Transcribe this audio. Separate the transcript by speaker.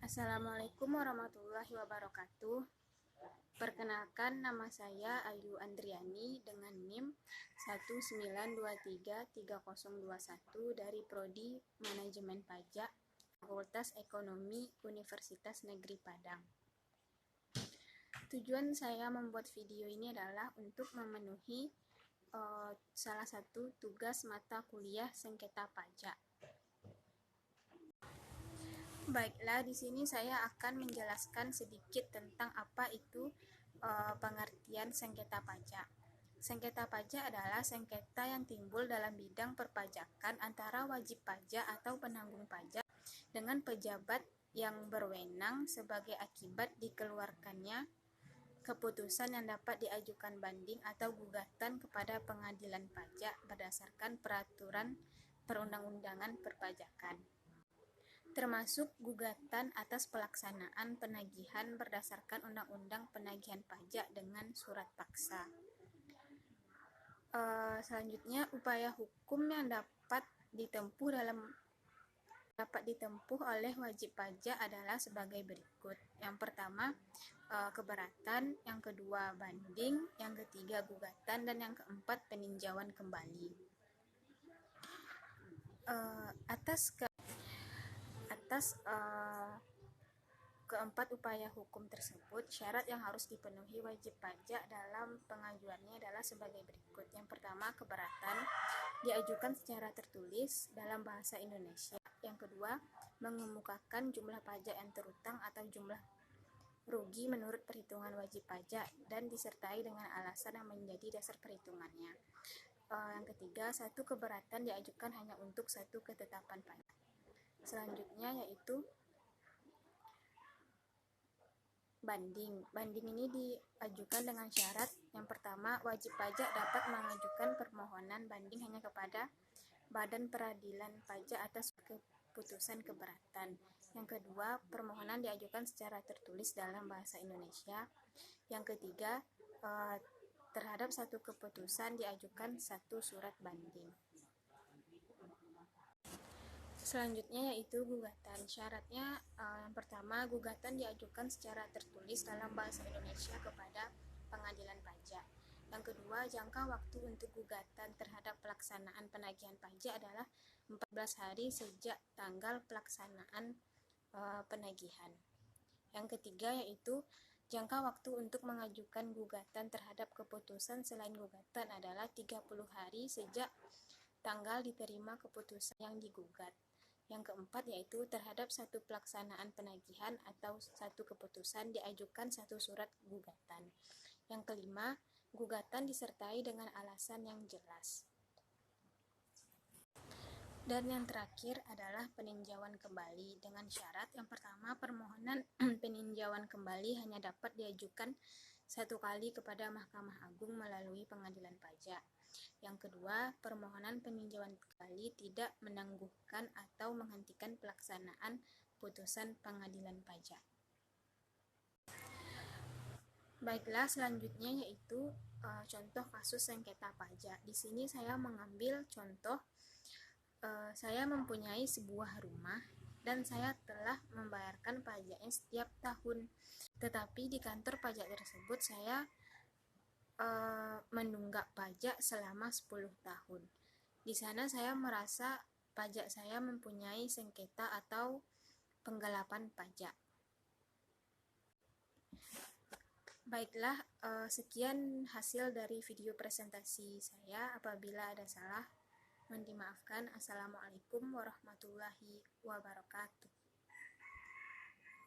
Speaker 1: Assalamualaikum warahmatullahi wabarakatuh. Perkenalkan, nama saya Ayu Andriani dengan NIM 1923301 dari Prodi Manajemen Pajak, Fakultas Ekonomi Universitas Negeri Padang. Tujuan saya membuat video ini adalah untuk memenuhi salah satu tugas mata kuliah sengketa pajak. Baiklah, di sini saya akan menjelaskan sedikit tentang apa itu pengertian sengketa pajak. Sengketa pajak adalah sengketa yang timbul dalam bidang perpajakan antara wajib pajak atau penanggung pajak dengan pejabat yang berwenang sebagai akibat dikeluarkannya keputusan yang dapat diajukan banding atau gugatan kepada pengadilan pajak berdasarkan peraturan perundang-undangan perpajakan, termasuk gugatan atas pelaksanaan penagihan berdasarkan Undang-Undang Penagihan Pajak dengan surat paksa. Selanjutnya, upaya hukum yang dapat ditempuh oleh wajib pajak adalah sebagai berikut. Yang pertama, keberatan, yang kedua banding, yang ketiga gugatan, dan yang keempat peninjauan kembali. Atas keempat upaya hukum tersebut, syarat yang harus dipenuhi wajib pajak dalam pengajuannya adalah sebagai berikut. Yang pertama, keberatan, diajukan secara tertulis dalam bahasa Indonesia. Yang kedua, mengemukakan jumlah pajak yang terutang atau jumlah rugi menurut perhitungan wajib pajak dan disertai dengan alasan yang menjadi dasar perhitungannya. Yang ketiga, satu keberatan diajukan hanya untuk satu ketetapan pajak. Selanjutnya yaitu banding. Banding ini diajukan dengan syarat yang pertama, wajib pajak dapat mengajukan permohonan banding hanya kepada Badan Peradilan Pajak atas keputusan keberatan. Yang kedua, permohonan diajukan secara tertulis dalam bahasa Indonesia. Yang ketiga, terhadap satu keputusan diajukan satu surat banding. Selanjutnya yaitu gugatan. Syaratnya yang pertama, gugatan diajukan secara tertulis dalam bahasa Indonesia kepada pengadilan pajak. Yang kedua, jangka waktu untuk gugatan terhadap pelaksanaan penagihan pajak adalah 14 hari sejak tanggal pelaksanaan penagihan. Yang ketiga yaitu jangka waktu untuk mengajukan gugatan terhadap keputusan selain gugatan adalah 30 hari sejak tanggal diterima keputusan yang digugat. Yang keempat yaitu terhadap satu pelaksanaan penagihan atau satu keputusan diajukan satu surat gugatan. Yang kelima, gugatan disertai dengan alasan yang jelas. Dan yang terakhir adalah peninjauan kembali dengan syarat yang pertama, permohonan peninjauan kembali hanya dapat diajukan satu kali kepada Mahkamah Agung melalui pengadilan pajak. Yang kedua, permohonan peninjauan kembali tidak menangguhkan atau menghentikan pelaksanaan putusan pengadilan pajak. Baiklah, selanjutnya yaitu contoh kasus sengketa pajak. Di sini saya mengambil contoh saya mempunyai sebuah rumah dan saya telah membayarkan pajaknya setiap tahun. Tetapi di kantor pajak tersebut saya menunggak pajak selama 10 tahun. Di sana saya merasa pajak saya mempunyai sengketa atau penggelapan pajak. Baiklah, sekian hasil dari video presentasi saya. Apabila ada salah, mohon dimaafkan. Assalamualaikum warahmatullahi wabarakatuh.